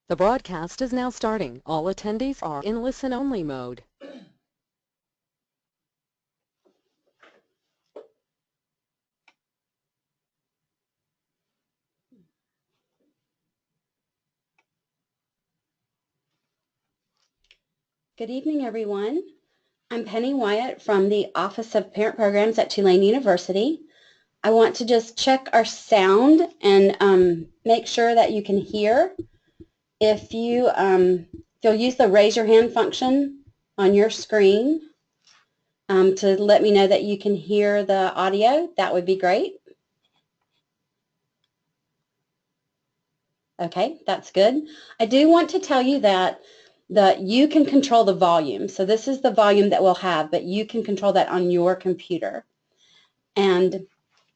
The broadcast is now starting. All attendees are in listen-only mode. Good evening, everyone. I'm Penny Wyatt from the Office of Parent Programs at Tulane University. I want to just check our sound and make sure that you can hear. If you'll use the raise your hand function on your screen to let me know that you can hear the audio, that would be great. Okay, that's good. I do want to tell you that you can control the volume. So this is the volume that we'll have, but you can control that on your computer. And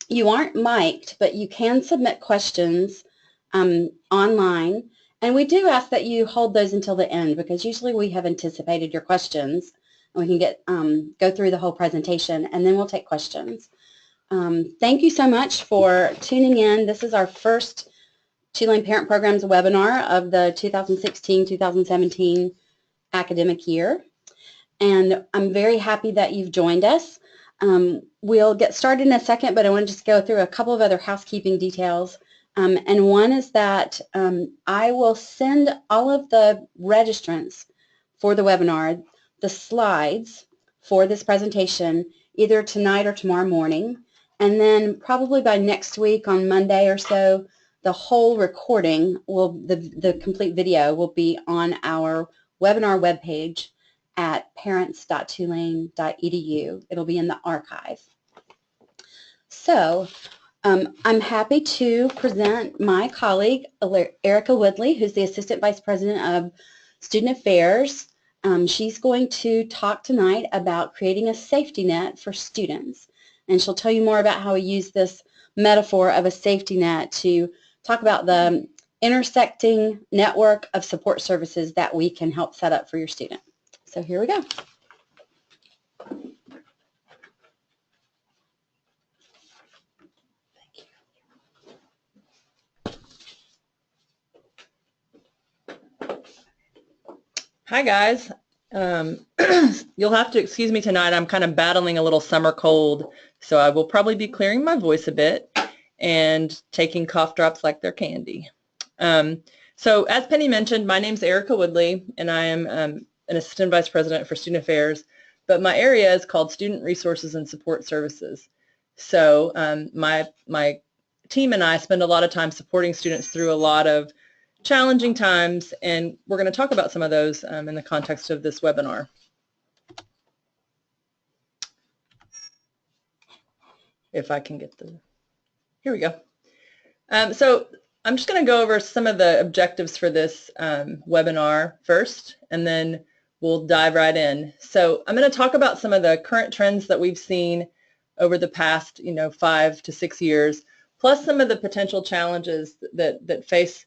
you aren't mic'd, but you can submit questions online. And we do ask that you hold those until the end, because usually we have anticipated your questions and we can go through the whole presentation, and then we'll take questions. Thank you so much for tuning in. This is our first Tulane Parent Programs webinar of the 2016-2017 academic year. And I'm very happy that you've joined us. We'll get started in a second, but I want to just go through a couple of other housekeeping details. And one is that I will send all of the registrants for the webinar, the slides for this presentation, either tonight or tomorrow morning. And then probably by next week on Monday or so, the whole recording the complete video will be on our webinar webpage at parents.tulane.edu. It'll be in the archive. So I'm happy to present my colleague, Erica Woodley, who's the Assistant Vice President of Student Affairs. She's going to talk tonight about creating a safety net for students. And she'll tell you more about how we use this metaphor of a safety net to talk about the intersecting network of support services that we can help set up for your student. So here we go. Hi guys. You'll have to excuse me tonight. I'm kind of battling a little summer cold, so I will probably be clearing my voice a bit and taking cough drops like they're candy. So as Penny mentioned, my name's Erica Woodley, and I am an Assistant Vice President for Student Affairs, but my area is called Student Resources and Support Services. So my team and I spend a lot of time supporting students through a lot of challenging times, and we're going to talk about some of those in the context of this webinar. If I can get here we go. So I'm just going to go over some of the objectives for this webinar first, and then we'll dive right in. So I'm going to talk about some of the current trends that we've seen over the past 5 to 6 years, plus some of the potential challenges that face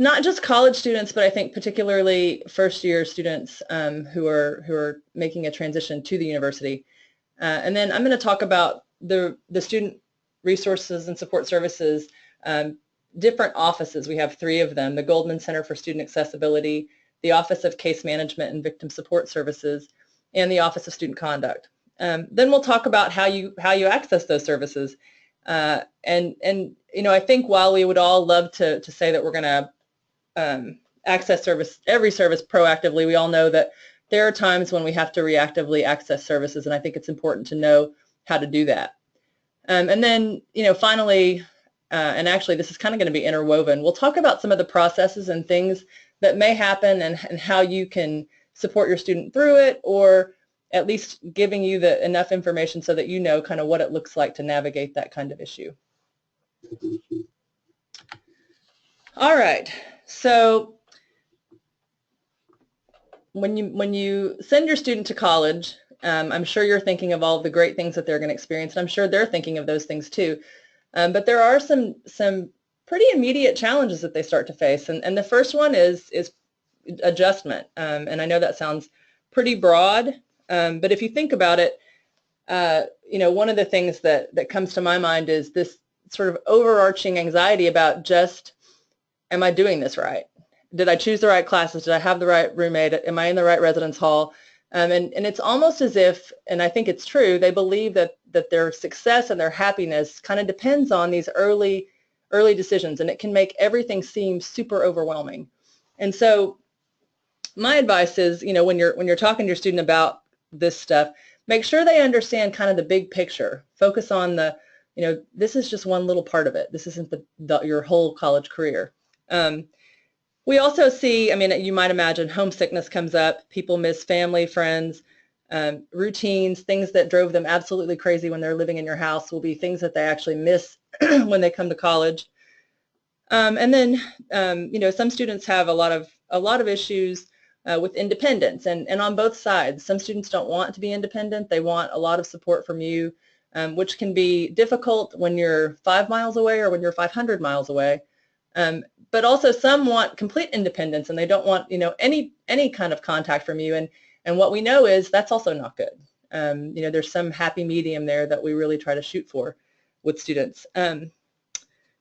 not just college students, but I think particularly first-year students who are making a transition to the university. And then I'm going to talk about the student resources and support services, different offices. We have 3 of them: the Goldman Center for Student Accessibility, the Office of Case Management and Victim Support Services, and the Office of Student Conduct. Then we'll talk about how you access those services. And I think while we would all love to say that we're going to access every service proactively, we all know that there are times when we have to reactively access services, and I think it's important to know how to do that. And then, finally, and actually this is kind of going to be interwoven, we'll talk about some of the processes and things that may happen and how you can support your student through it, or at least giving you enough information so that you know kind of what it looks like to navigate that kind of issue. All right. So when you send your student to college, I'm sure you're thinking of all of the great things that they're going to experience, and I'm sure they're thinking of those things too. But there are some pretty immediate challenges that they start to face, and the first one is adjustment. And I know that sounds pretty broad, but if you think about it, one of the things that comes to my mind is this sort of overarching anxiety about just, am I doing this right? did I choose the right classes? Did I have the right roommate? Am I in the right residence hall? And it's almost as if, and I think it's true, they believe that their success and their happiness kind of depends on these early decisions, and it can make everything seem super overwhelming. And so my advice is, when you're talking to your student about this stuff, make sure they understand kind of the big picture. Focus on the, this is just one little part of it. This isn't your whole college career. We also see, you might imagine homesickness comes up. People miss family, friends, routines, things that drove them absolutely crazy when they're living in your house will be things that they actually miss when they come to college. And then, some students have a lot of issues with independence, and on both sides. Some students don't want to be independent. They want a lot of support from you, which can be difficult when you're 5 miles away or when you're 500 miles away. But also some want complete independence, and they don't want, any kind of contact from you. And what we know is that's also not good. There's some happy medium there that we really try to shoot for with students.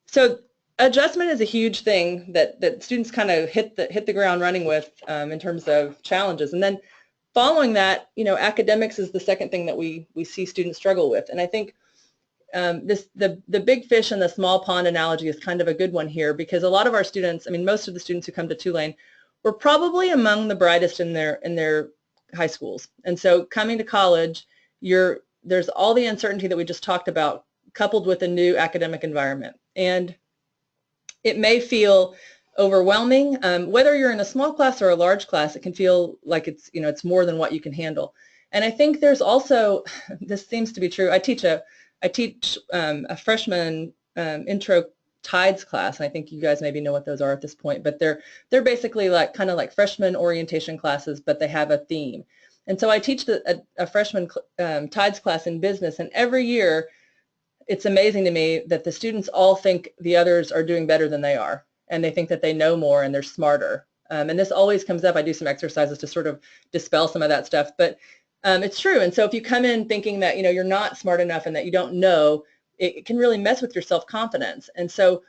So adjustment is a huge thing that students kind of hit the ground running with in terms of challenges. And then following that, academics is the second thing that we see students struggle with. And I think the big fish in the small pond analogy is kind of a good one here, because a lot of our students, most of the students who come to Tulane were probably among the brightest in their high schools. And so coming to college, there's all the uncertainty that we just talked about, coupled with a new academic environment. And it may feel overwhelming. Whether you're in a small class or a large class, it can feel like it's more than what you can handle. And I think there's also, this seems to be true, I teach a freshman intro TIDES class, and I think you guys maybe know what those are at this point, but they're basically kind of like freshman orientation classes, but they have a theme. And so I teach a freshman TIDES class in business, and every year it's amazing to me that the students all think the others are doing better than they are, and they think that they know more and they're smarter. And this always comes up. I do some exercises to sort of dispel some of that stuff, but it's true. And so if you come in thinking that you're not smart enough and that you don't know, it can really mess with your self-confidence. And so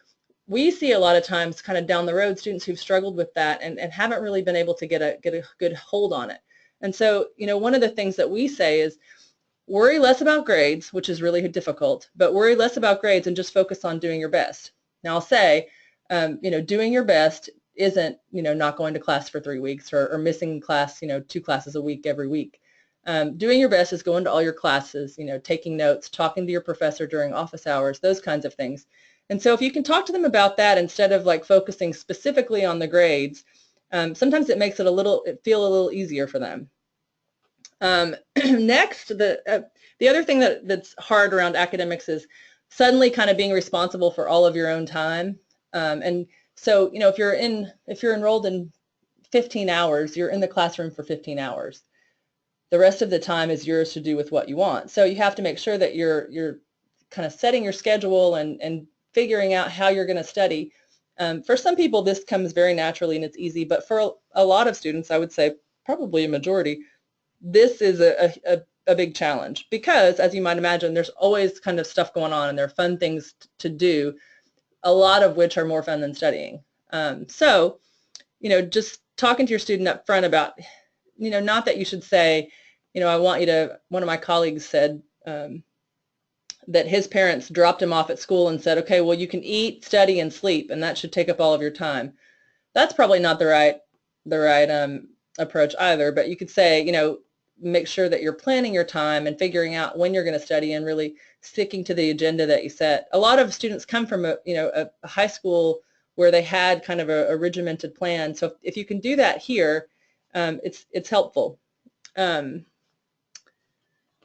we see a lot of times kind of down the road students who've struggled with that and haven't really been able to get a good hold on it. And so one of the things that we say is worry less about grades, which is really difficult, but worry less about grades and just focus on doing your best. Now I'll say, doing your best isn't, not going to class for 3 weeks or missing class, 2 classes a week every week. Doing your best is going to all your classes, taking notes, talking to your professor during office hours, those kinds of things. And so if you can talk to them about that instead of focusing specifically on the grades, sometimes it makes it feel a little easier for them. Next, the other thing that's hard around academics is suddenly kind of being responsible for all of your own time. And so, if you're enrolled in 15 hours, you're in the classroom for 15 hours. The rest of the time is yours to do with what you want. So you have to make sure that you're kind of setting your schedule and figuring out how you're going to study. For some people, this comes very naturally and it's easy, but for a lot of students, I would say probably a majority, this is a big challenge because, as you might imagine, there's always kind of stuff going on and there are fun things to do, a lot of which are more fun than studying. So, just talking to your student up front about, not that you should say, I want you to, one of my colleagues said that his parents dropped him off at school and said, okay, well, you can eat, study, and sleep, and that should take up all of your time. That's probably not the right approach either, but you could say, make sure that you're planning your time and figuring out when you're going to study and really sticking to the agenda that you set. A lot of students come from a high school where they had kind of a regimented plan. So if you can do that here, it's helpful.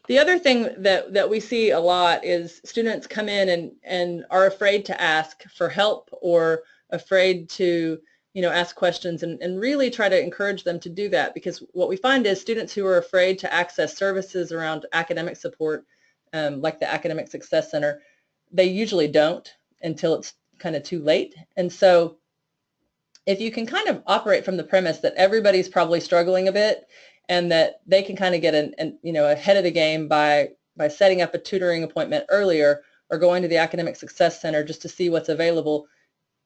The other thing that we see a lot is students come in and are afraid to ask for help or afraid to ask questions, and really try to encourage them to do that, because what we find is students who are afraid to access services around academic support, like the Academic Success Center, they usually don't until it's kind of too late. And so if you can kind of operate from the premise that everybody's probably struggling a bit and that they can kind of get ahead of the game by setting up a tutoring appointment earlier or going to the Academic Success Center just to see what's available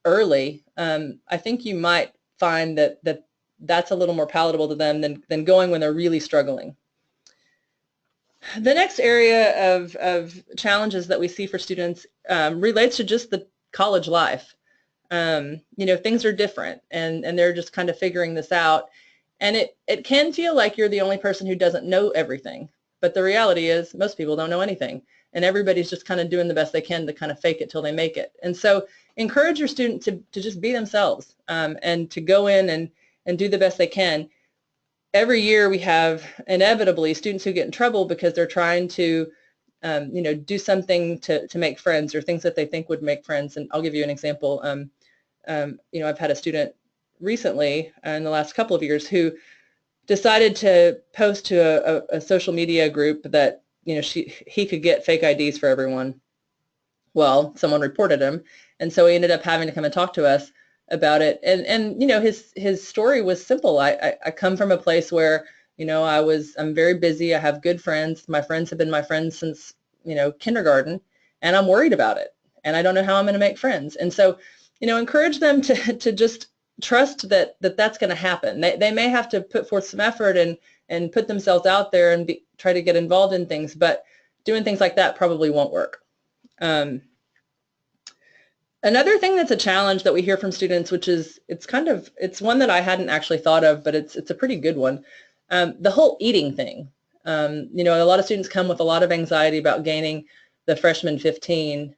early, I think you might find that that's a little more palatable to them than going when they're really struggling. The next area of challenges that we see for students relates to just the college life. Things are different, and they're just kind of figuring this out. And it can feel like you're the only person who doesn't know everything. But the reality is most people don't know anything. And everybody's just kind of doing the best they can to kind of fake it till they make it. And so encourage your student to just be themselves and to go in and do the best they can. Every year we have inevitably students who get in trouble because they're trying to do something to make friends, or things that they think would make friends. And I'll give you an example. I've had a student recently in the last couple of years who decided to post to a social media group that he could get fake IDs for everyone. Well, someone reported him, and so he ended up having to come and talk to us about it. And his story was simple. I come from a place where I'm very busy. I have good friends. My friends have been my friends since kindergarten, and I'm worried about it, and I don't know how I'm going to make friends. And so encourage them to just trust that that's going to happen. They may have to put forth some effort and put themselves out there and try to get involved in things, but doing things like that probably won't work. Another thing that's a challenge that we hear from students, which is it's one that I hadn't actually thought of, but it's a pretty good one. The whole eating thing. A lot of students come with a lot of anxiety about gaining the freshman 15,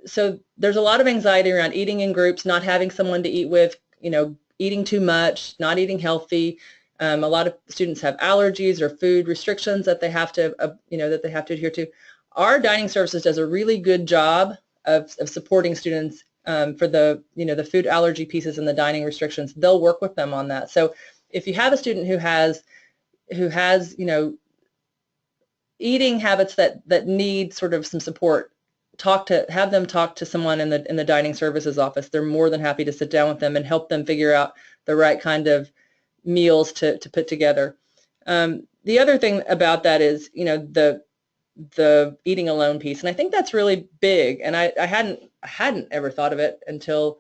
so there's a lot of anxiety around eating in groups, not having someone to eat with, eating too much, not eating healthy. A lot of students have allergies or food restrictions that they have to adhere to. Our dining services does a really good job of supporting students for the food allergy pieces and the dining restrictions. They'll work with them on that. So if you have a student who has eating habits that need sort of some support, have them talk to someone in the dining services office. They're more than happy to sit down with them and help them figure out the right kind of meals to put together. The other thing about that is the eating alone piece, and I think that's really big. And I hadn't ever thought of it until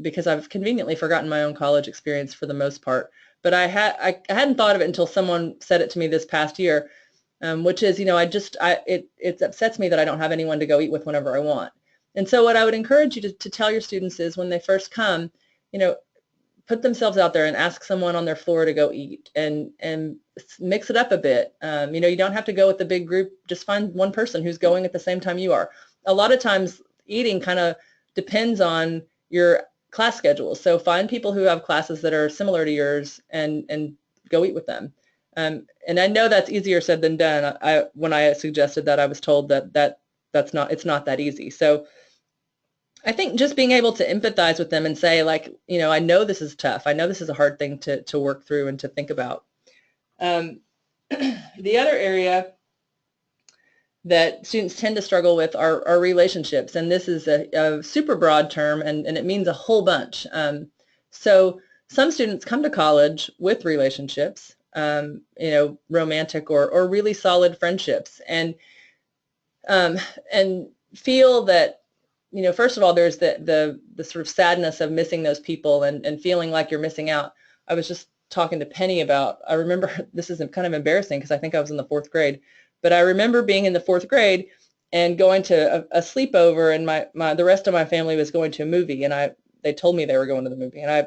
because I've conveniently forgotten my own college experience for the most part. But I hadn't thought of it until someone said it to me this past year. Which is, it upsets me that I don't have anyone to go eat with whenever I want. And so what I would encourage you to tell your students is when they first come, put themselves out there and ask someone on their floor to go eat and mix it up a bit. You don't have to go with the big group. Just find one person who's going at the same time you are. A lot of times eating kind of depends on your class schedule. So find people who have classes that are similar to yours and go eat with them. And I know that's easier said than done. When I suggested that, I was told it's not that easy. So I think just being able to empathize with them and say, like, I know this is tough. I know this is a hard thing to work through and to think about. The other area that students tend to struggle with are relationships. And this is a super broad term, and it means a whole bunch. So some students come to college with relationships, romantic or really solid friendships, and feel that, first of all, there's the sort of sadness of missing those people and feeling like you're missing out. I was just talking to Penny I remember, this is kind of embarrassing because I think I was in the 4th grade, but I remember being in the 4th grade and going to a sleepover, and the rest of my family was going to a movie, and they told me they were going to the movie, and I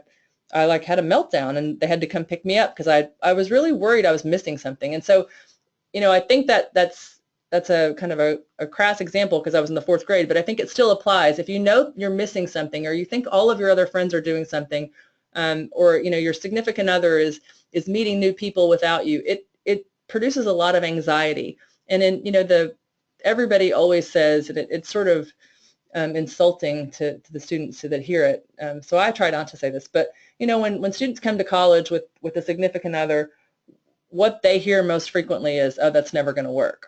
had a meltdown, and they had to come pick me up because I was really worried I was missing something. And so, I think that's a kind of a crass example because I was in the 4th grade, but I think it still applies. If you know you're missing something, or you think all of your other friends are doing something, or your significant other is meeting new people without you, it produces a lot of anxiety. And then everybody always says, and it's sort of insulting to the students that hear it. So I try not to say this, but when students come to college with a significant other, what they hear most frequently is, "Oh, that's never going to work."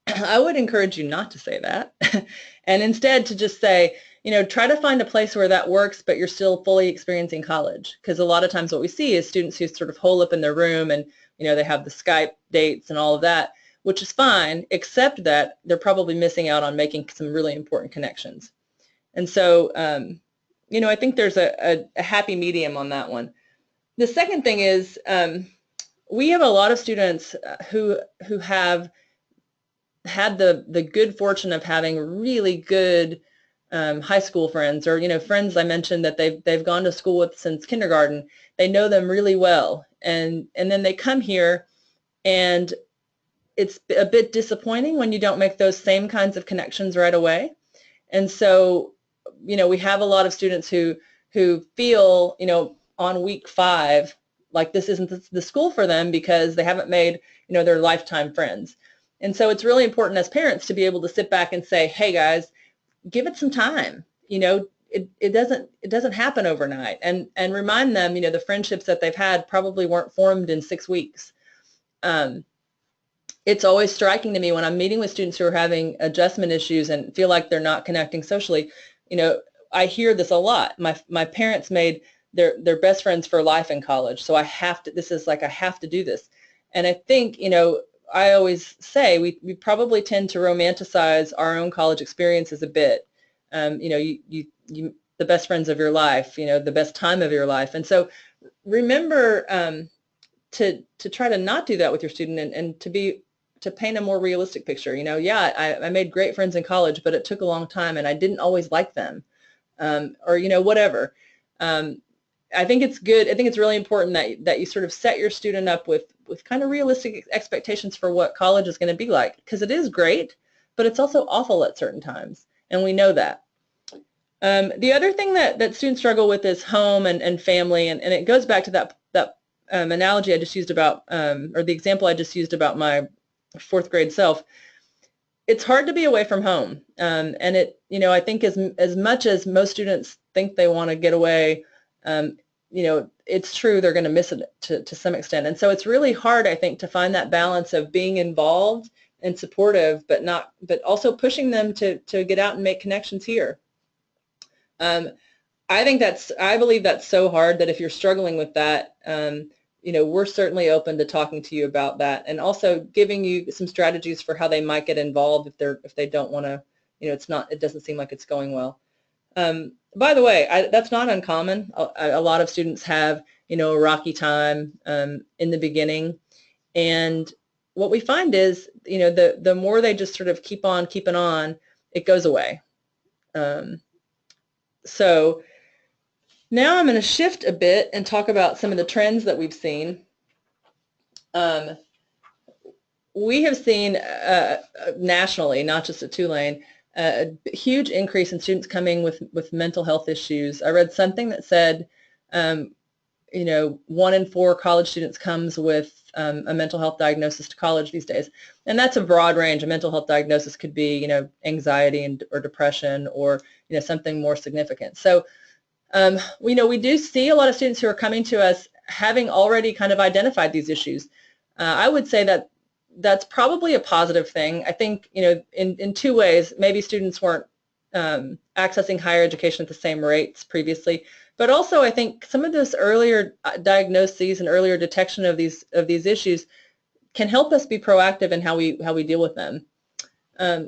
I would encourage you not to say that, and instead to just say, try to find a place where that works, but you're still fully experiencing college. Because a lot of times what we see is students who sort of hole up in their room and, they have the Skype dates and all of that, which is fine, except that they're probably missing out on making some really important connections. And so, you know, I think there's a happy medium on that one. The second thing is we have a lot of students who have had the good fortune of having really good high school friends, or, you know, friends I mentioned that they've gone to school with since kindergarten. They know them really well, and then they come here, and it's a bit disappointing when you don't make those same kinds of connections right away. And so, you know, we have a lot of students who feel, you know, on week 5 like this isn't the school for them because they haven't made, you know, their lifetime friends. And so it's really important as parents to be able to sit back and say, hey guys, give it some time. You know, it doesn't happen overnight, and remind them, you know, the friendships that they've had probably weren't formed in 6 weeks. It's always striking to me when I'm meeting with students who are having adjustment issues and feel like they're not connecting socially. You know, I hear this a lot. My parents made their best friends for life in college, so I have to, this is like I have to do this. And I think, you know, I always say we probably tend to romanticize our own college experiences a bit. You know, you the best friends of your life, you know, the best time of your life. And so remember to try to not do that with your student, and to paint a more realistic picture. You know, yeah, I made great friends in college, but it took a long time and I didn't always like them, or, you know, whatever. I think it's good. I think it's really important that you sort of set your student up with kind of realistic expectations for what college is going to be like, because it is great, but it's also awful at certain times, and we know that. The other thing that students struggle with is home and family, and it goes back to that analogy I just used about, or the example I just used about my 4th grade self. It's hard to be away from home, and it, you know, I think as much as most students think they want to get away, you know, it's true they're going to miss it to some extent. And so it's really hard, I think, to find that balance of being involved and supportive, but also pushing them to get out and make connections here. I believe that's so hard that if you're struggling with that, you know, we're certainly open to talking to you about that, and also giving you some strategies for how they might get involved if they don't want to, you know, it doesn't seem like it's going well. By the way, that's not uncommon. A lot of students have, you know, a rocky time in the beginning, and what we find is, you know, the more they just sort of keep on keeping on, it goes away. So now I'm going to shift a bit and talk about some of the trends that we've seen. We have seen nationally, not just at Tulane, a huge increase in students coming with mental health issues. I read something that said, you know, 1 in 4 college students comes with a mental health diagnosis to college these days, and that's a broad range. A mental health diagnosis could be, you know, anxiety or depression, or, you know, something more significant. So, you know, we do see a lot of students who are coming to us having already kind of identified these issues. I would say that that's probably a positive thing. I think, you know, in 2 ways. Maybe students weren't accessing higher education at the same rates previously, but also I think some of this earlier diagnoses and earlier detection of these issues can help us be proactive in how we deal with them.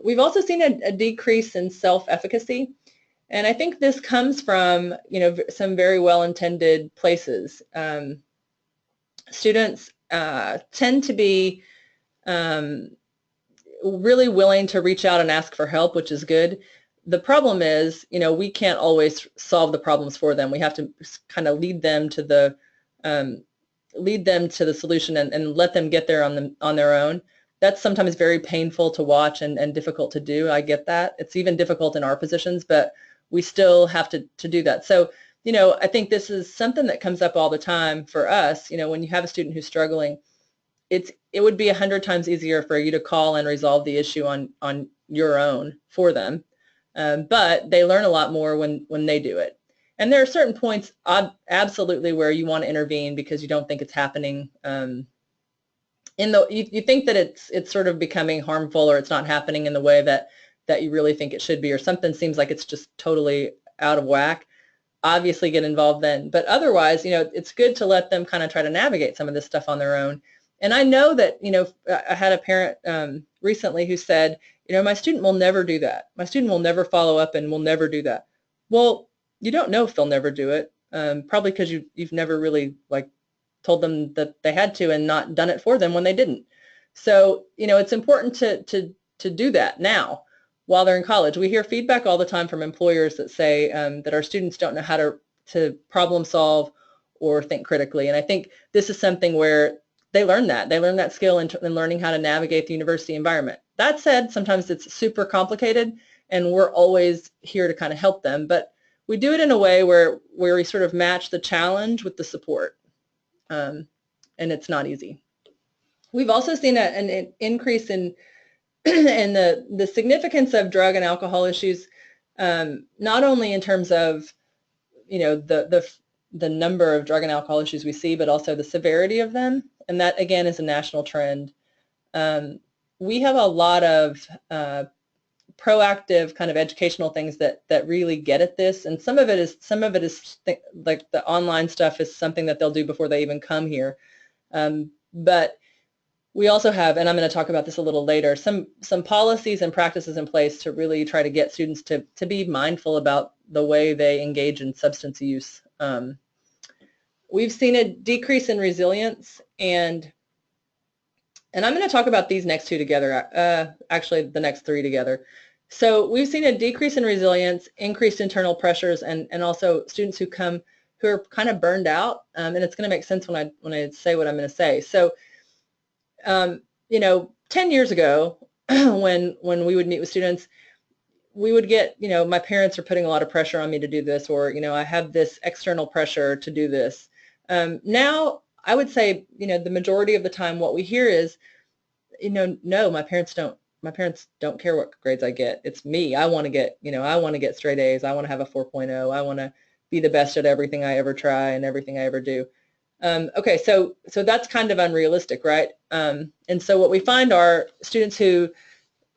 We've also seen a decrease in self-efficacy, and I think this comes from, you know, some very well-intended places. Students tend to be really willing to reach out and ask for help, which is good. The problem is, you know, we can't always solve the problems for them. We have to kind of lead them to the solution and let them get there on their own. That's sometimes very painful to watch and difficult to do. I get that. It's even difficult in our positions, but we still have to do that. So, you know, I think this is something that comes up all the time for us. You know, when you have a student who's struggling, it would be 100 times easier for you to call and resolve the issue on your own for them, but they learn a lot more when they do it. And there are certain points absolutely where you want to intervene because you don't think it's happening. You think that it's sort of becoming harmful, or it's not happening in the way that you really think it should be, or something seems like it's just totally out of whack. Obviously get involved then, but otherwise, you know, it's good to let them kind of try to navigate some of this stuff on their own. And I know that, you know, I had a parent recently who said, you know, my student will never do that. My student will never follow up and will never do that. Well, you don't know if they'll never do it, probably because you've never really like told them that they had to and not done it for them when they didn't. So, it's important to do that now while they're in college. We hear feedback all the time from employers that say that our students don't know how to problem solve or think critically. And I think this is something where they learn that. They learn that skill in learning how to navigate the university environment. That said, sometimes it's super complicated, and we're always here to kind of help them. But we do it in a way where we sort of match the challenge with the support. And it's not easy. We've also seen an increase in the significance of drug and alcohol issues, not only in terms of the number of drug and alcohol issues we see, but also the severity of them, and that again is a national trend. We have a lot of proactive kind of educational things that really get at this, and some of it is like the online stuff is something that they'll do before they even come here, but we also have, and I'm going to talk about this a little later, some policies and practices in place to really try to get students to be mindful about the way they engage in substance use. We've seen a decrease in resilience, and I'm going to talk about these next two together, actually the next three together. So we've seen a decrease in resilience, increased internal pressures, and also students who are kind of burned out, and it's going to make sense when I say what I'm going to say. So 10 years ago, when we would meet with students, we would get, my parents are putting a lot of pressure on me to do this, or, I have this external pressure to do this. Now, I would say, the majority of the time what we hear is, no, my parents don't care what grades I get. It's me. I want to get straight A's. I want to have a 4.0. I want to be the best at everything I ever try and everything I ever do. Okay, so that's kind of unrealistic, right? And so what we find are students who,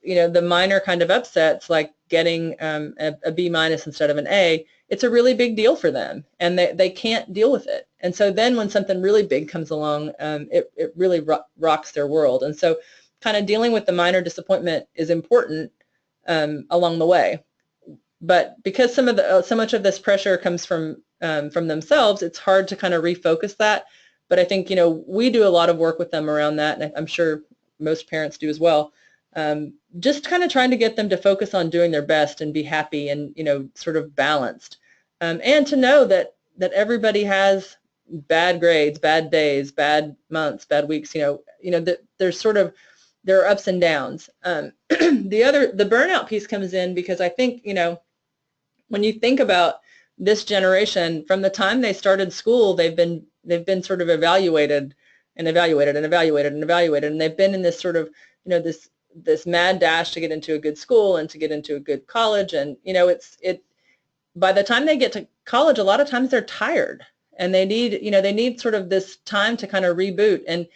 the minor kind of upsets, like getting a B- instead of an A, it's a really big deal for them, and they can't deal with it. And so then when something really big comes along, it really rocks their world. And so kind of dealing with the minor disappointment is important along the way. But because so much of this pressure comes from themselves, it's hard to kind of refocus that. But I think, we do a lot of work with them around that, and I'm sure most parents do as well. Just kind of trying to get them to focus on doing their best and be happy and, sort of balanced. And to know that everybody has bad grades, bad days, bad months, bad weeks, that there are ups and downs. The burnout piece comes in because I think, when you think about this generation, from the time they started school, they've been sort of evaluated and evaluated and evaluated and evaluated, and they've been in this sort of, this mad dash to get into a good school and to get into a good college. And, by the time they get to college, a lot of times they're tired, and they need sort of this time to kind of reboot. And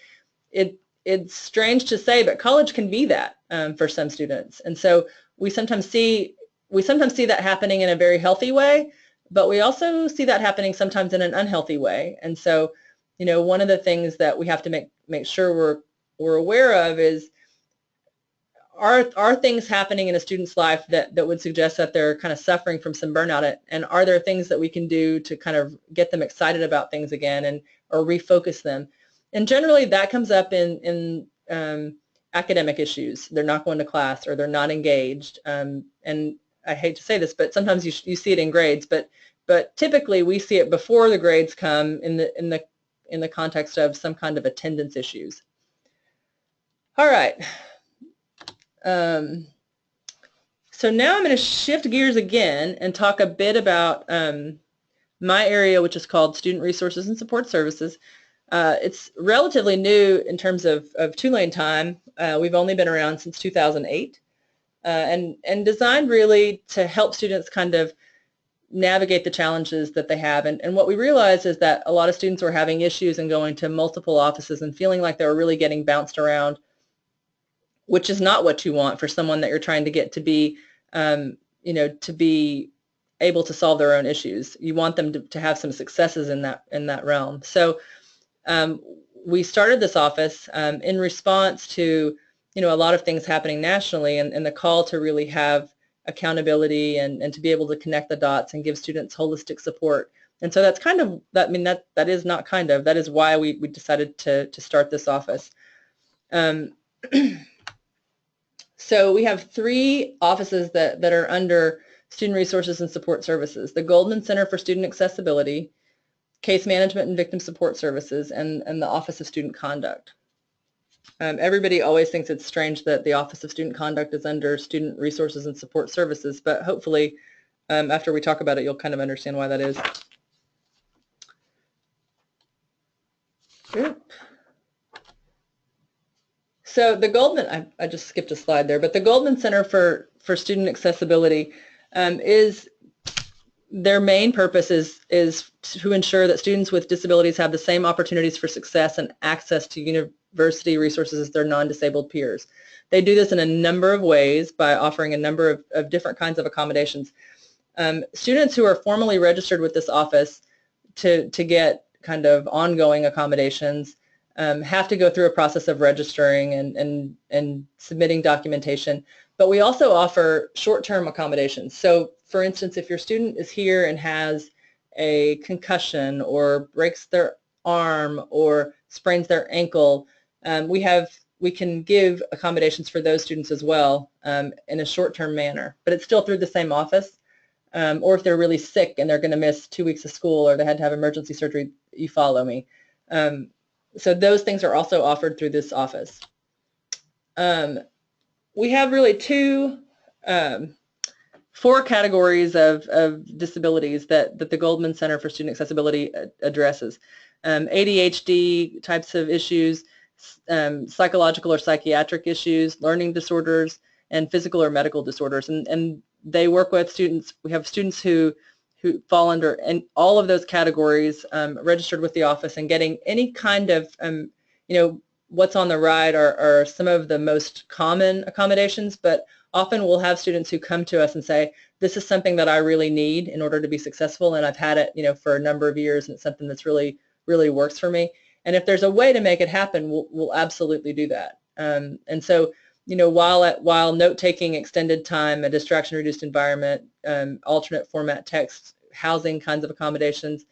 it's strange to say, but college can be that for some students. And so we sometimes see that happening in a very healthy way, but we also see that happening sometimes in an unhealthy way. And so, one of the things that we have to make sure we're aware of is, are things happening in a student's life that would suggest that they're kind of suffering from some burnout, and are there things that we can do to kind of get them excited about things again or refocus them? And generally that comes up in academic issues. They're not going to class, or they're not engaged, and I hate to say this, but sometimes you see it in grades, but typically we see it before the grades come in the context of some kind of attendance issues. All right. So now I'm going to shift gears again and talk a bit about my area, which is called Student Resources and Support Services. It's relatively new in terms of Tulane time. We've only been around since 2008, and designed really to help students kind of navigate the challenges that they have. And what we realized is that a lot of students were having issues and going to multiple offices and feeling like they were really getting bounced around, which is not what you want for someone that you're trying to get to be, to be able to solve their own issues. You want them to have some successes in that realm. So we started this office in response to, a lot of things happening nationally, and the call to really have accountability and to be able to connect the dots and give students holistic support. And so that's kind of, that is why we decided to start this office. So we have 3 offices that are under Student Resources and Support Services: the Goldman Center for Student Accessibility, Case Management and Victim Support Services, and the Office of Student Conduct. Everybody always thinks it's strange that the Office of Student Conduct is under Student Resources and Support Services, but hopefully after we talk about it, you'll kind of understand why that is. So the Goldman, I just skipped a slide there, but the Goldman Center for Student Accessibility their main purpose is to ensure that students with disabilities have the same opportunities for success and access to university resources as their non-disabled peers. They do this in a number of ways by offering a number of different kinds of accommodations. Students who are formally registered with this office to get kind of ongoing accommodations have to go through a process of registering and submitting documentation. But we also offer short-term accommodations. So for instance, if your student is here and has a concussion or breaks their arm or sprains their ankle, we can give accommodations for those students as well in a short-term manner. But it's still through the same office. Or if they're really sick and they're going to miss 2 weeks of school or they had to have emergency surgery, you follow me. So those things are also offered through this office. We have really 4 categories of disabilities that the Goldman Center for Student Accessibility addresses. ADHD types of issues, psychological or psychiatric issues, learning disorders, and physical or medical disorders. And they work with students. We have students who fall under all of those categories, registered with the office and getting any kind of, what's on the right are some of the most common accommodations, but often we'll have students who come to us and say, this is something that I really need in order to be successful, and I've had it, for a number of years, and it's something that's really, really works for me. And if there's a way to make it happen, we'll absolutely do that. And so, while note-taking, extended time, a distraction-reduced environment, alternate format text, housing kinds of accommodations,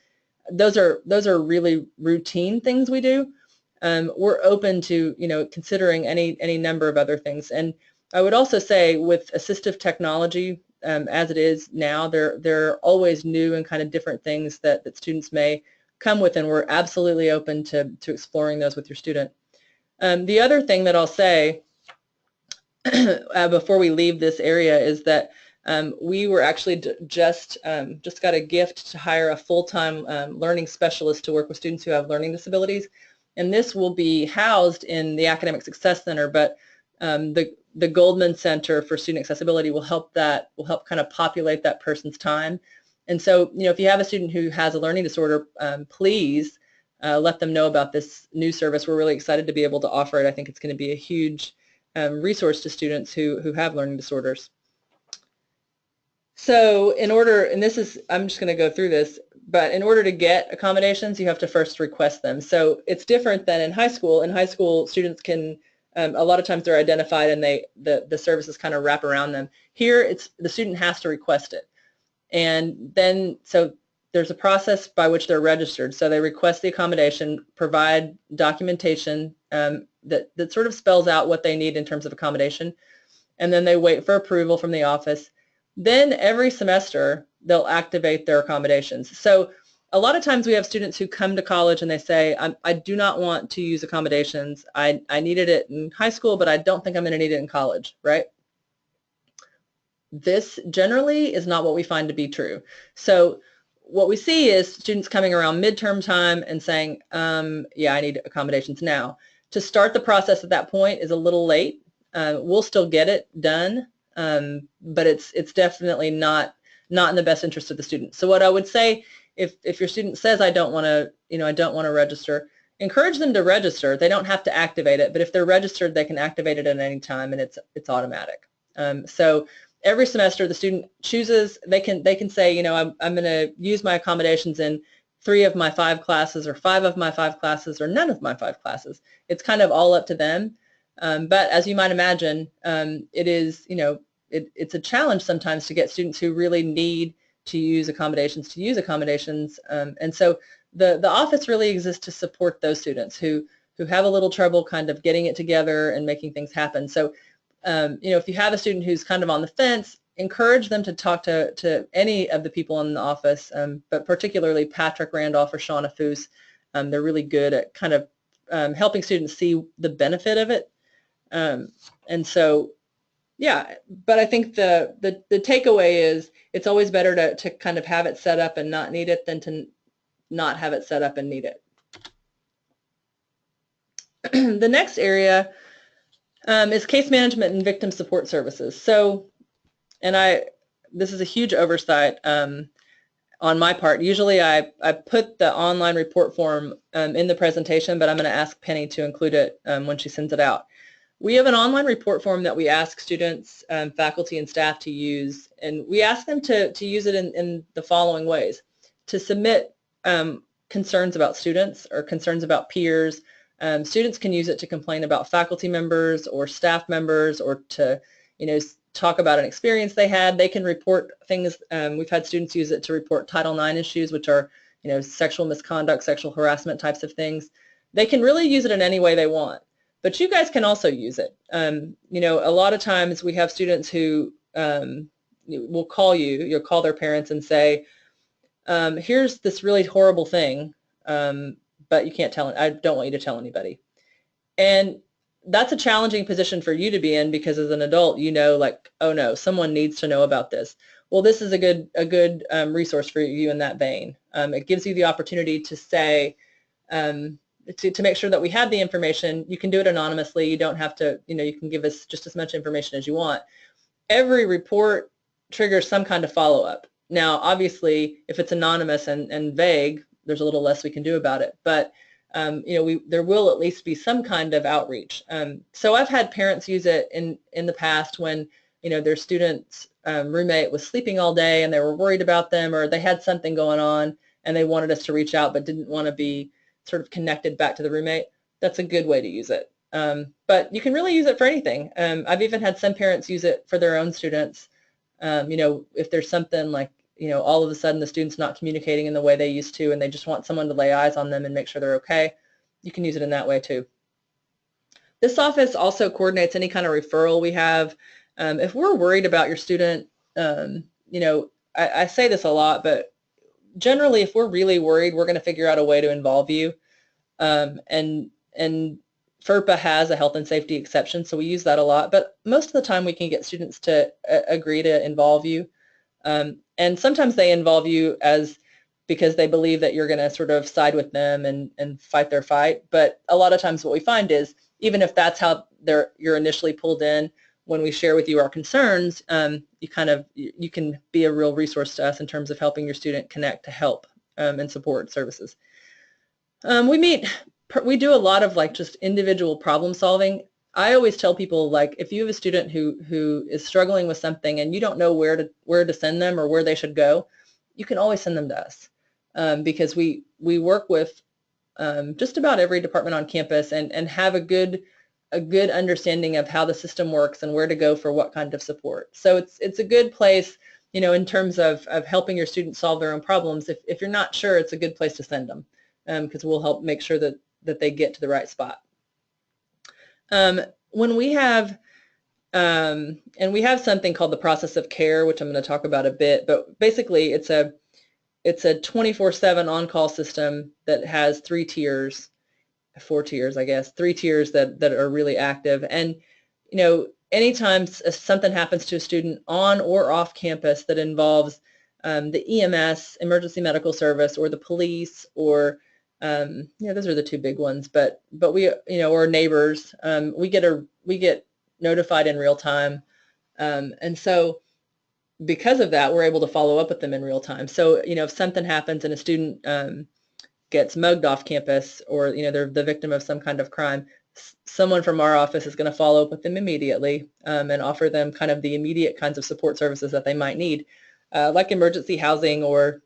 those are really routine things we do. We're open to considering any number of other things. And I would also say with assistive technology as it is now, there are always new and kind of different things that students may come with, and we're absolutely open to exploring those with your student. The other thing that I'll say before we leave this area is that we were actually just got a gift to hire a full-time learning specialist to work with students who have learning disabilities. And this will be housed in the Academic Success Center, but the Goldman Center for Student Accessibility will help kind of populate that person's time. And so, if you have a student who has a learning disorder, please let them know about this new service. We're really excited to be able to offer it. I think it's going to be a huge resource to students who have learning disorders. So I'm just going to go through this, but in order to get accommodations, you have to first request them. So it's different than in high school. In high school, students can, a lot of times they're identified and the services kind of wrap around them. Here, the student has to request it. And then, so there's a process by which they're registered. So they request the accommodation, provide documentation that sort of spells out what they need in terms of accommodation, and then they wait for approval from the office. Then every semester, they'll activate their accommodations. So a lot of times we have students who come to college and they say, I do not want to use accommodations. I needed it in high school, but I don't think I'm going to need it in college, right? This generally is not what we find to be true. So what we see is students coming around midterm time and saying, yeah, I need accommodations now. To start the process at that point is a little late. We'll still get it done, but it's definitely not in the best interest of the student. So what I would say, if your student says I don't want to register, encourage them to register. They don't have to activate it, but if they're registered, they can activate it at any time, and it's automatic. So every semester the student chooses. They can say, I'm going to use my accommodations in 3 of my 5 classes, or 5 of my 5 classes, or none of my 5 classes. It's kind of all up to them. But as you might imagine, it is, it's a challenge sometimes to get students who really need to use accommodations and so the office really exists to support those students who have a little trouble kind of getting it together and making things happen. So if you have a student who's kind of on the fence, encourage them to talk to any of the people in the office, but particularly Patrick Randolph or Shauna Foose. They're really good at kind of helping students see the benefit of it. And so, yeah, but I think the takeaway is it's always better to kind of have it set up and not need it than to not have it set up and need it. The next area is case management and victim support services. So, this is a huge oversight on my part. Usually I put the online report form in the presentation, but I'm going to ask Penny to include it when she sends it out. We have an online report form that we ask students, faculty, and staff to use, and we ask them to use it in the following ways. To submit concerns about students or concerns about peers. Students can use it to complain about faculty members or staff members, or to, talk about an experience they had. They can report things. We've had students use it to report Title IX issues, which are, sexual misconduct, sexual harassment types of things. They can really use it in any way they want. But you guys can also use it. A lot of times we have students who will call you'll call their parents and say, here's this really horrible thing, but you can't tell, I don't want you to tell anybody. And that's a challenging position for you to be in, because as an adult, like, oh no, someone needs to know about this. Well, this is a good resource for you in that vein. It gives you the opportunity to say, to make sure that we have the information. You can do it anonymously. You don't have to, you can give us just as much information as you want. Every report triggers some kind of follow-up. Now, obviously, if it's anonymous and vague, there's a little less we can do about it. But there will at least be some kind of outreach. So I've had parents use it in the past when their student's roommate was sleeping all day and they were worried about them, or they had something going on and they wanted us to reach out but didn't want to be sort of connected back to the roommate. That's a good way to use it. But you can really use it for anything. I've even had some parents use it for their own students. If there's something like, all of a sudden the student's not communicating in the way they used to and they just want someone to lay eyes on them and make sure they're okay, you can use it in that way too. This office also coordinates any kind of referral we have. If we're worried about your student, I say this a lot, but generally if we're really worried, we're going to figure out a way to involve you. And FERPA has a health and safety exception, so we use that a lot, but most of the time we can get students to agree to involve you. And sometimes they involve you because they believe that you're going to sort of side with them and fight their fight. But a lot of times what we find is, even if that's how you're initially pulled in, when we share with you our concerns, you can be a real resource to us in terms of helping your student connect to help and support services. We do a lot of just individual problem solving. I always tell people, like, if you have a student who is struggling with something and you don't know where to send them or where they should go, you can always send them to us, because we work with just about every department on campus and have a good understanding of how the system works and where to go for what kind of support. So it's a good place, in terms of helping your students solve their own problems. If you're not sure, it's a good place to send them, because we'll help make sure that they get to the right spot. When we have, and we have something called the process of care, which I'm going to talk about a bit, but basically it's a 24/7 on-call system that has 4 tiers, I guess, 3 tiers that are really active. And, anytime something happens to a student on or off campus that involves the EMS, emergency medical service, or the police, or those are the 2 big ones, but we, or neighbors, we get notified in real time. And so because of that, we're able to follow up with them in real time. So, if something happens and a student gets mugged off campus, or, they're the victim of some kind of crime, someone from our office is going to follow up with them immediately and offer them kind of the immediate kinds of support services that they might need, like emergency housing, or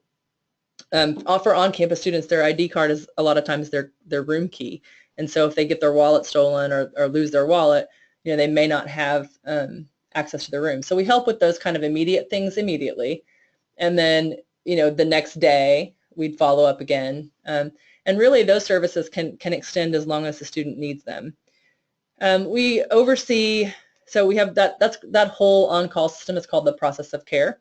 offer on-campus students their ID card is a lot of times their room key. And so if they get their wallet stolen or lose their wallet, they may not have access to the room. So we help with those kind of immediate things immediately. And then, the next day we'd follow up again. And really those services can extend as long as the student needs them. We oversee, so we have that whole on-call system is called the process of care.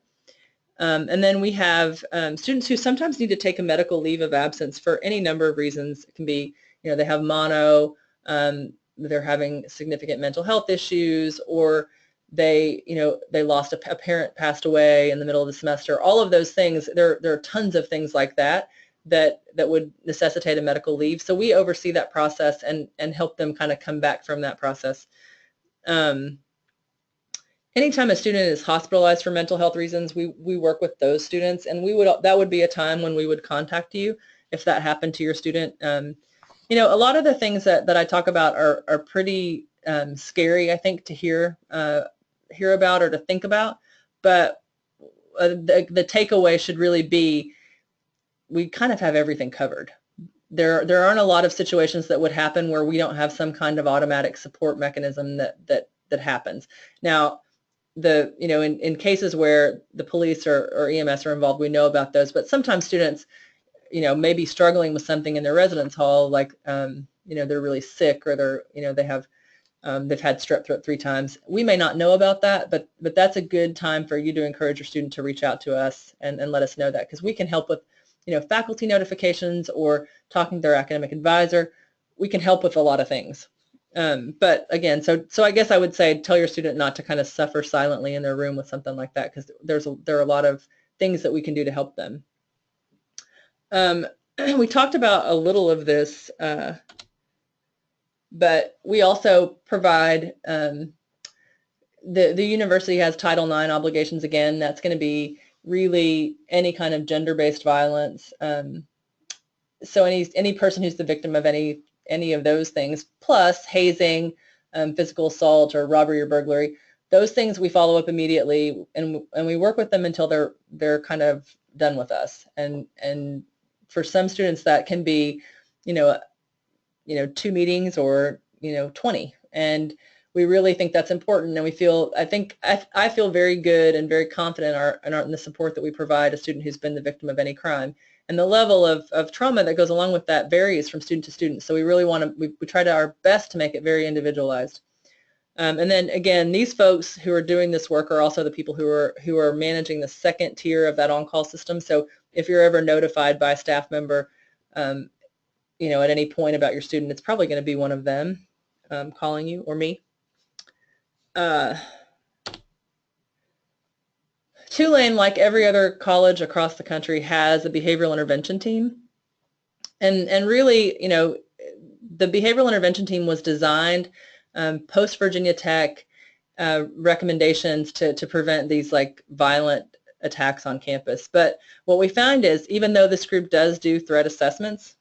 And then we have students who sometimes need to take a medical leave of absence for any number of reasons. It can be, they have mono, they're having significant mental health issues, or they lost a parent, passed away in the middle of the semester. All of those things, there are tons of things like that would necessitate a medical leave. So we oversee that process and help them kind of come back from that process. Anytime a student is hospitalized for mental health reasons, we work with those students, and that would be a time when we would contact you if that happened to your student. A lot of the things that I talk about are pretty scary, I think, to hear about or to think about, but the takeaway should really be we kind of have everything covered. There aren't a lot of situations that would happen where we don't have some kind of automatic support mechanism that happens. Now, in cases where the police or EMS are involved, we know about those, but sometimes students, may be struggling with something in their residence hall, like, they're really sick, or they've had strep throat 3 times. We may not know about that, but that's a good time for you to encourage your student to reach out to us and let us know that, because we can help with, faculty notifications or talking to their academic advisor. We can help with a lot of things. But again, so I guess I would say tell your student not to kind of suffer silently in their room with something like that, because there are a lot of things that we can do to help them. We talked about a little of this, but we also provide, the university has Title IX obligations. Again, that's going to be really any kind of gender-based violence. So any person who's the victim of any of those things, plus hazing, physical assault, or robbery or burglary, those things we follow up immediately, and we work with them until they're kind of done with us. And for some students that can be, 2 meetings or 20, and we really think that's important. And we feel, I feel very good and very confident in the support that we provide a student who's been the victim of any crime. And the level of trauma that goes along with that varies from student to student. So we really we try our best to make it very individualized. And then again, these folks who are doing this work are also the people who are managing the second tier of that on-call system. So if you're ever notified by a staff member, at any point about your student, it's probably going to be one of them calling you, or me. Tulane, like every other college across the country, has a behavioral intervention team. And really, the behavioral intervention team was designed post Virginia Tech recommendations to prevent these like violent attacks on campus. But what we find is, even though this group does do threat assessments,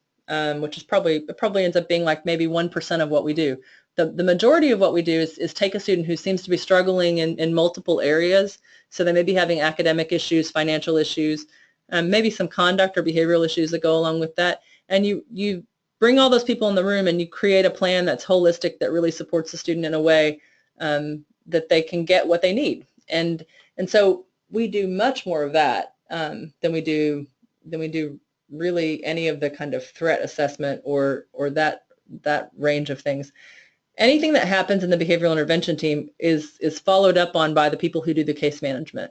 which is probably ends up being like maybe 1% of what we do, the majority of what we do is take a student who seems to be struggling in multiple areas. So they may be having academic issues, financial issues, maybe some conduct or behavioral issues that go along with that. And you bring all those people in the room, and you create a plan that's holistic, that really supports the student in a way that they can get what they need. And so we do much more of that than we do really any of the kind of threat assessment or that range of things. Anything that happens in the behavioral intervention team is followed up on by the people who do the case management.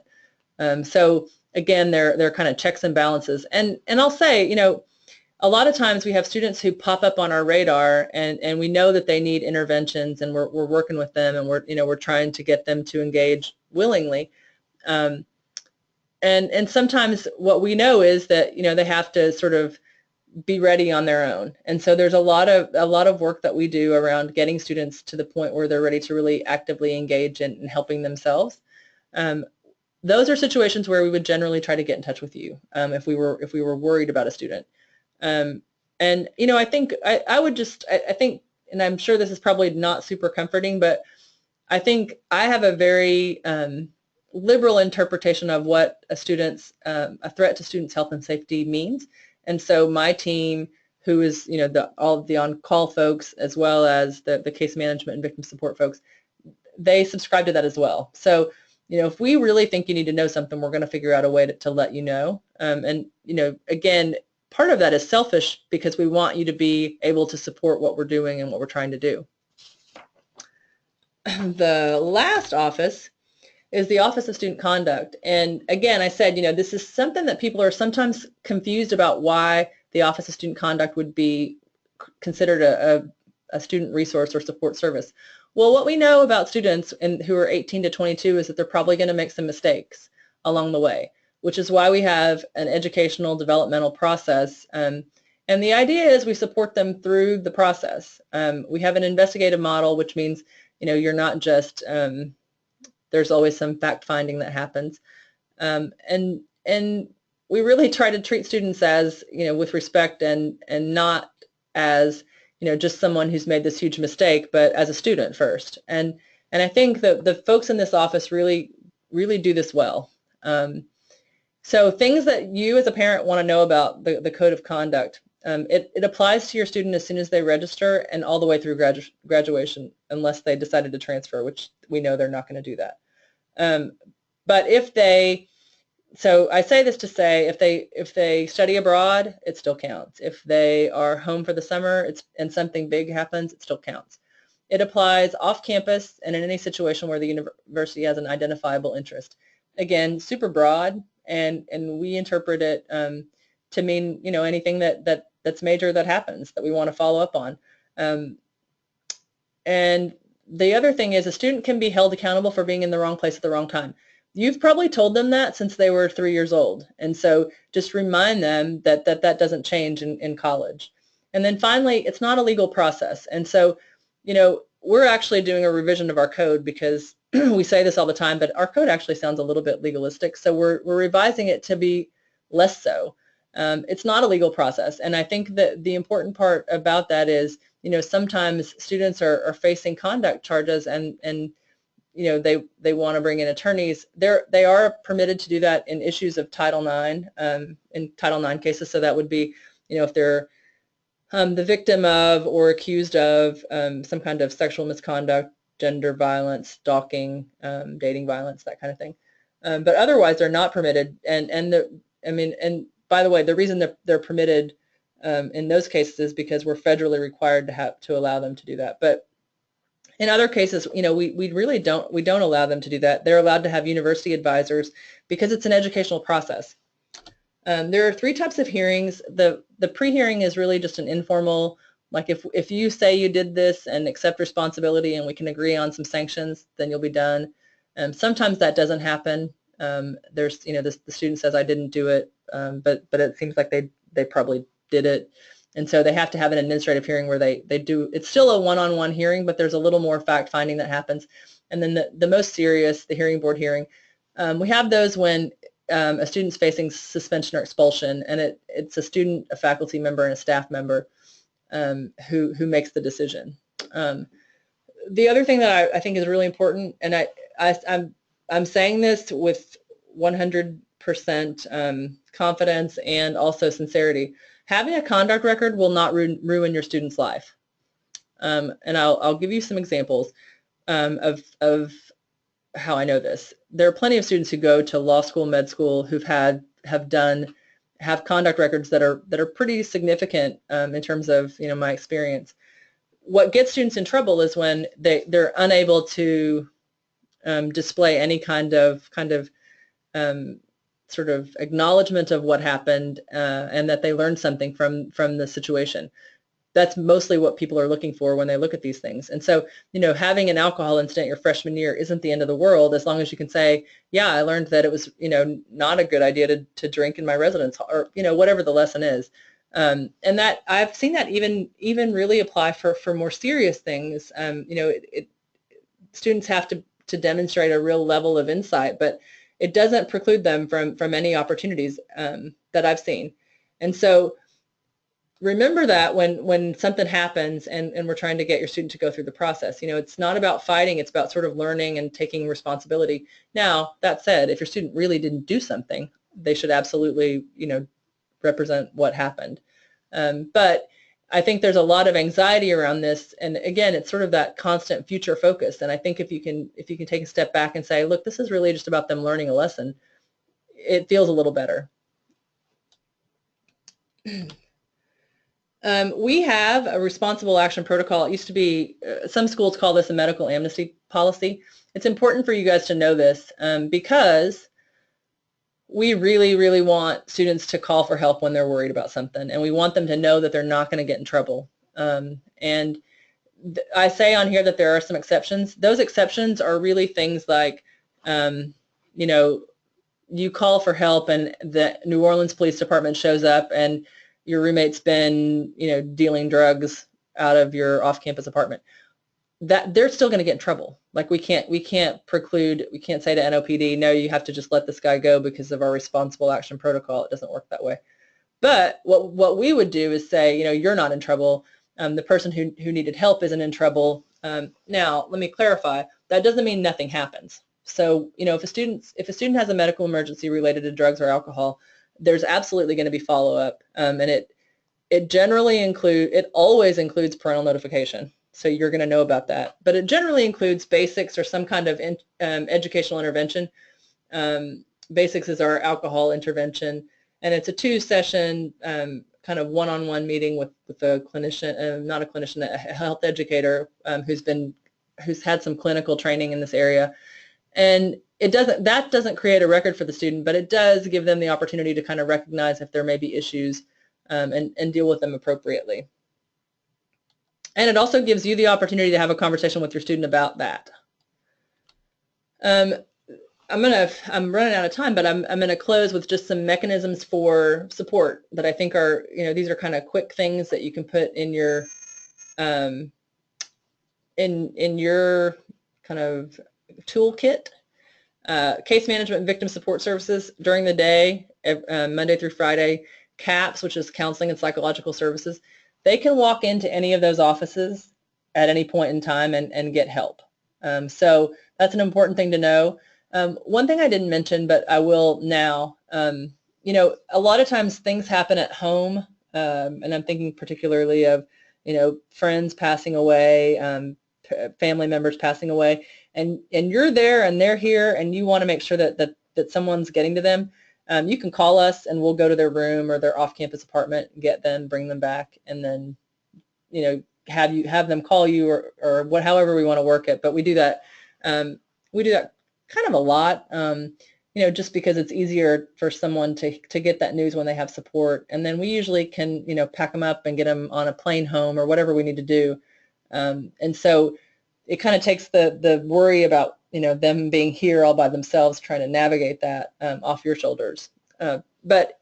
So again, they're kind of checks and balances. And I'll say, a lot of times we have students who pop up on our radar, and we know that they need interventions, and we're working with them, and we're trying to get them to engage willingly. And sometimes what we know is that they have to sort of be ready on their own. And so there's a lot of work that we do around getting students to the point where they're ready to really actively engage in helping themselves. Those are situations where we would generally try to get in touch with you if we were worried about a student. And I think I think, and I'm sure this is probably not super comforting, but I think I have a very liberal interpretation of what a threat to students' health and safety means. And so my team, who is all of the on-call folks, as well as the case management and victim support folks, they subscribe to that as well. So, if we really think you need to know something, we're going to figure out a way to let you know. And, again, part of that is selfish because we want you to be able to support what we're doing and what we're trying to do. The last office is the Office of Student Conduct. And again, I said, this is something that people are sometimes confused about, why the Office of Student Conduct would be considered a student resource or support service. Well, what we know about students who are 18 to 22 is that they're probably going to make some mistakes along the way, which is why we have an educational developmental process. And the idea is we support them through the process. We have an investigative model, which means, you're not just, there's always some fact-finding that happens. And we really try to treat students as, with respect and not as, just someone who's made this huge mistake, but as a student first. And I think that the folks in this office really do this well. So things that you as a parent want to know about the code of conduct. It applies to your student as soon as they register and all the way through graduation, unless they decided to transfer, which we know they're not going to do that. But if they, so I say this to say, if they study abroad, it still counts. If they are home for the summer and something big happens, it still counts. It applies off campus and in any situation where the university has an identifiable interest. Again, super broad, and we interpret it to mean, anything that's major that happens that we want to follow up on. And the other thing is, a student can be held accountable for being in the wrong place at the wrong time. You've probably told them that since they were 3 years old. And so just remind them that doesn't change in college. And then finally, it's not a legal process. And so, we're actually doing a revision of our code because we say this all the time, but our code actually sounds a little bit legalistic. So we're revising it to be less so. It's not a legal process. And I think that the important part about that is, sometimes students are facing conduct charges and they want to bring in attorneys. They are permitted to do that in issues of Title IX, in Title IX cases. So that would be, if they're the victim of or accused of some kind of sexual misconduct, gender violence, stalking, dating violence, that kind of thing. But otherwise, they're not permitted. And by the way, the reason that they're permitted in those cases is because we're federally required to allow them to do that. But in other cases, we really don't allow them to do that. They're allowed to have university advisors because it's an educational process. There are 3 types of hearings. The pre-hearing is really just an informal, like if you say you did this and accept responsibility and we can agree on some sanctions, then you'll be done. Sometimes that doesn't happen. There's, the student says I didn't do it, but it seems like they probably did it. And so they have to have an administrative hearing where they do, it's still a one-on-one hearing, but there's a little more fact-finding that happens. And then the most serious, the hearing board hearing, we have those when a student's facing suspension or expulsion, and it's a student, a faculty member, and a staff member who makes the decision. The other thing that I think is really important, and I'm saying this with 100% confidence and also sincerity, having a conduct record will not ruin your student's life. And I'll give you some examples of how I know this. There are plenty of students who go to law school, med school, who've have conduct records that are pretty significant in terms of my experience. What gets students in trouble is when they're unable to display any kind of sort of acknowledgement of what happened and that they learned something from the situation. That's mostly what people are looking for when they look at these things. And so, having an alcohol incident your freshman year isn't the end of the world, as long as you can say, yeah, I learned that it was, not a good idea to drink in my residence, or, whatever the lesson is. And that I've seen that even really apply for more serious things. Students have to demonstrate a real level of insight, but it doesn't preclude them from any opportunities that I've seen. And so remember that when something happens and we're trying to get your student to go through the process, it's not about fighting, it's about sort of learning and taking responsibility. Now, that said, if your student really didn't do something, they should absolutely, represent what happened. But I think there's a lot of anxiety around this, and again, it's sort of that constant future focus. And I think if you can take a step back and say, look, this is really just about them learning a lesson, it feels a little better. We have a responsible action protocol. It used to be, some schools call this a medical amnesty policy. It's important for you guys to know this because we really, really want students to call for help when they're worried about something, and we want them to know that they're not going to get in trouble. And I say on here that there are some exceptions. Those exceptions are really things like, you know, you call for help and the New Orleans Police Department shows up and your roommate's been, you know, dealing drugs out of your off-campus apartment. That they're still going to get in trouble. Like we can't preclude, we can't say to NOPD, no, you have to just let this guy go because of our responsible action protocol. It doesn't work that way. But what we would do is say, you know, you're not in trouble. The person who needed help isn't in trouble. Now, let me clarify. That doesn't mean nothing happens. So, you know, if a student has a medical emergency related to drugs or alcohol, there's absolutely going to be follow-up, and it always includes parental notification. So you're going to know about that. But it generally includes basics or some kind of educational intervention. Basics is our alcohol intervention, and it's a 2-session kind of one-on-one meeting with a clinician, not a clinician, a health educator who's had some clinical training in this area. And that doesn't create a record for the student, but it does give them the opportunity to kind of recognize if there may be issues and deal with them appropriately. And it also gives you the opportunity to have a conversation with your student about that. I'm running out of time, but I'm going to close with just some mechanisms for support that I think are, you know, these are kind of quick things that you can put in your in your kind of toolkit. Case management and victim support services during the day, Monday through Friday. CAPS, which is counseling and psychological services. They can walk into any of those offices at any point in time and get help. So that's an important thing to know. One thing I didn't mention, but I will now, you know, a lot of times things happen at home, and I'm thinking particularly of, you know, friends passing away, family members passing away, and you're there and they're here and you want to make sure that someone's getting to them. You can call us and we'll go to their room or their off-campus apartment, get them, bring them back, and then, you know, have them call you or however we want to work it. But we do that kind of a lot, you know, just because it's easier for someone to get that news when they have support. And then we usually can, you know, pack them up and get them on a plane home or whatever we need to do. And so it kind of takes the worry about, you know, them being here all by themselves trying to navigate that off your shoulders. But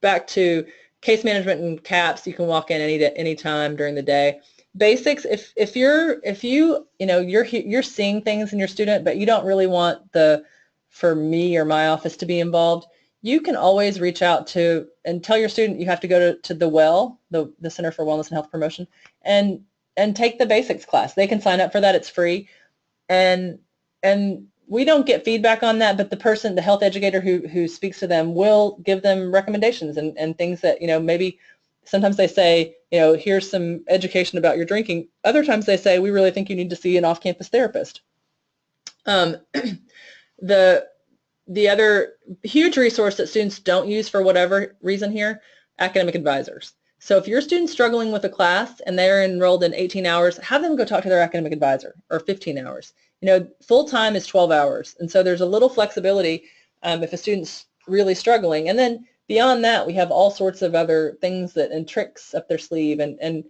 back to case management and CAPS, you can walk in any time during the day. Basics, if you know you're seeing things in your student, but you don't really want for me or my office to be involved, you can always reach out to and tell your student you have to go to the WELL, the Center for Wellness and Health Promotion, and take the basics class. They can sign up for that. It's free. And we don't get feedback on that, but the health educator who speaks to them will give them recommendations and things that, you know, maybe sometimes they say, you know, here's some education about your drinking. Other times they say, we really think you need to see an off-campus therapist. The other huge resource that students don't use for whatever reason here, academic advisors. So if your student's struggling with a class and they're enrolled in 18 hours, have them go talk to their academic advisor, or 15 hours. You know, full-time is 12 hours. And so there's a little flexibility if a student's really struggling. And then beyond that, we have all sorts of other things and tricks up their sleeve. And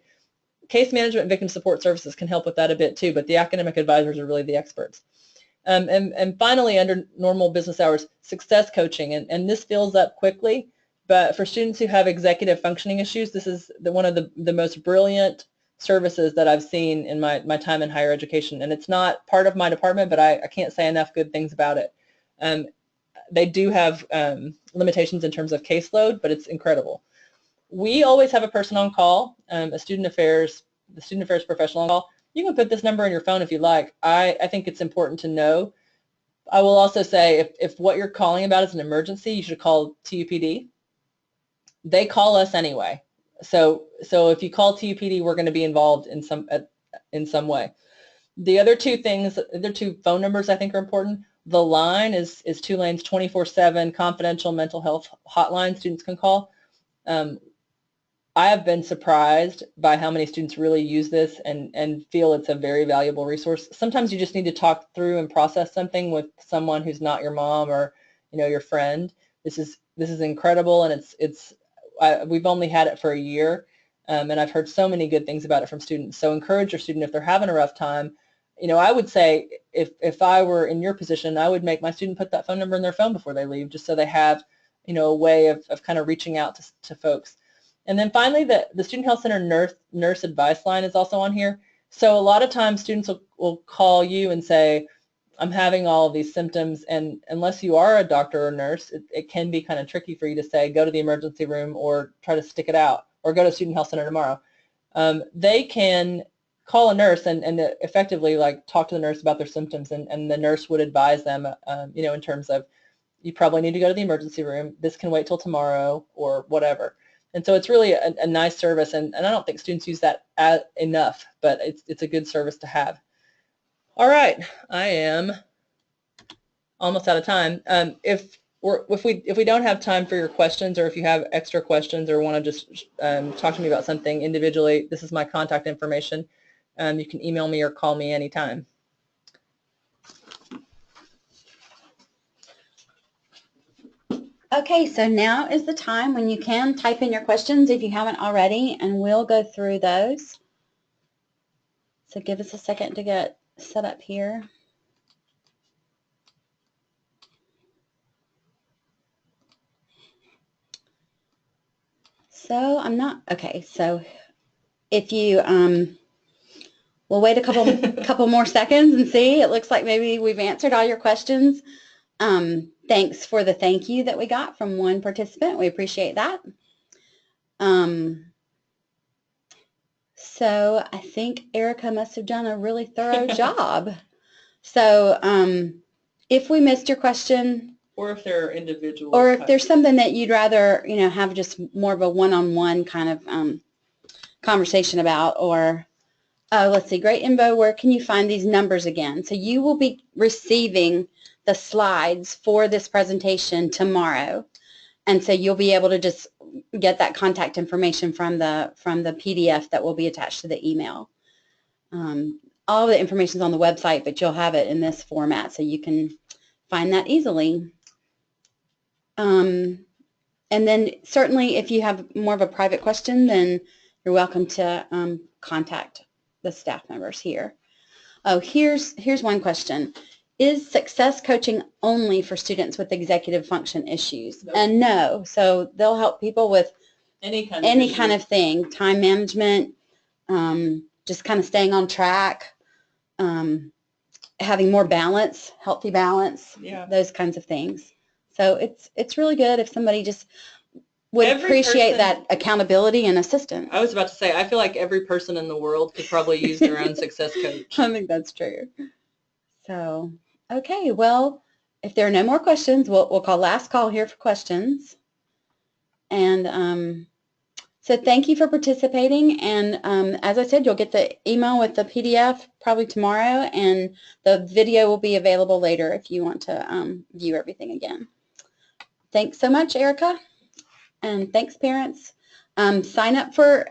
case management and victim support services can help with that a bit too, but the academic advisors are really the experts. And finally, under normal business hours, success coaching. And this fills up quickly. But for students who have executive functioning issues, this is one of the most brilliant services that I've seen in my time in higher education. And it's not part of my department, but I can't say enough good things about it. They do have limitations in terms of caseload, but it's incredible. We always have a person on call, the student affairs professional on call. You can put this number in your phone if you like. I think it's important to know. I will also say if what you're calling about is an emergency, you should call TUPD. They call us anyway. So if you call TUPD, we're going to be involved in some way. The other two things, the other two phone numbers I think are important. The line is Tulane's 24/7 confidential mental health hotline students can call. I have been surprised by how many students really use this and feel it's a very valuable resource. Sometimes you just need to talk through and process something with someone who's not your mom or your friend. This is incredible, and we've only had it for a year, and I've heard so many good things about it from students. So encourage your student if they're having a rough time. I would say if I were in your position, I would make my student put that phone number in their phone before they leave, just so they have a way of kind of reaching out to folks. And then finally, the Student Health Center nurse advice line is also on here. So a lot of times students will call you and say, I'm having all of these symptoms, and unless you are a doctor or nurse, it can be kind of tricky for you to say, go to the emergency room or try to stick it out, or go to Student Health Center tomorrow. They can call a nurse and effectively talk to the nurse about their symptoms, and the nurse would advise them, in terms of, you probably need to go to the emergency room, this can wait till tomorrow, or whatever. And so it's really a nice service, and I don't think students use that enough, but it's a good service to have. All right, I am almost out of time. If we don't have time for your questions, or if you have extra questions or want to just talk to me about something individually, this is my contact information. You can email me or call me anytime. Okay, so now is the time when you can type in your questions if you haven't already, and we'll go through those. So give us a second to get set up here. So okay, so if you, we'll wait a couple more seconds and see. It looks like maybe we've answered all your questions. Thanks for the thank you that we got from one participant. We appreciate that. So I think Erica must have done a really thorough job. So if we missed your question, or if there are individual, or if there's something that you'd rather have just more of a one-on-one kind of conversation about, or let's see, great info, where can you find these numbers again? So you will be receiving the slides for this presentation tomorrow, and so you'll be able to just get that contact information from the PDF that will be attached to the email. All the information is on the website, but you'll have it in this format, so you can find that easily. And then certainly if you have more of a private question, then you're welcome to contact the staff members here. Oh, here's one question. Is success coaching only for students with executive function issues? Nope. And no. So they'll help people with any kind of thing, time management, just kind of staying on track, having more balance, healthy balance, those kinds of things. So it's really good if somebody just would appreciate that accountability and assistance. I was about to say, I feel like every person in the world could probably use their own success coach. I think that's true. So, okay, well, if there are no more questions, we'll call last call here for questions. And so thank you for participating. And as I said, you'll get the email with the PDF probably tomorrow, and the video will be available later if you want to view everything again. Thanks so much, Erica. And thanks, parents. Sign up for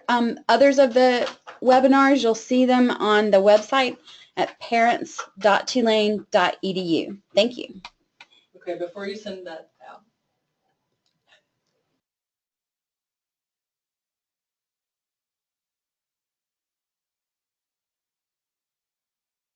others of the webinars. You'll see them on the website at parents.tulane.edu. Thank you. Okay, before you send that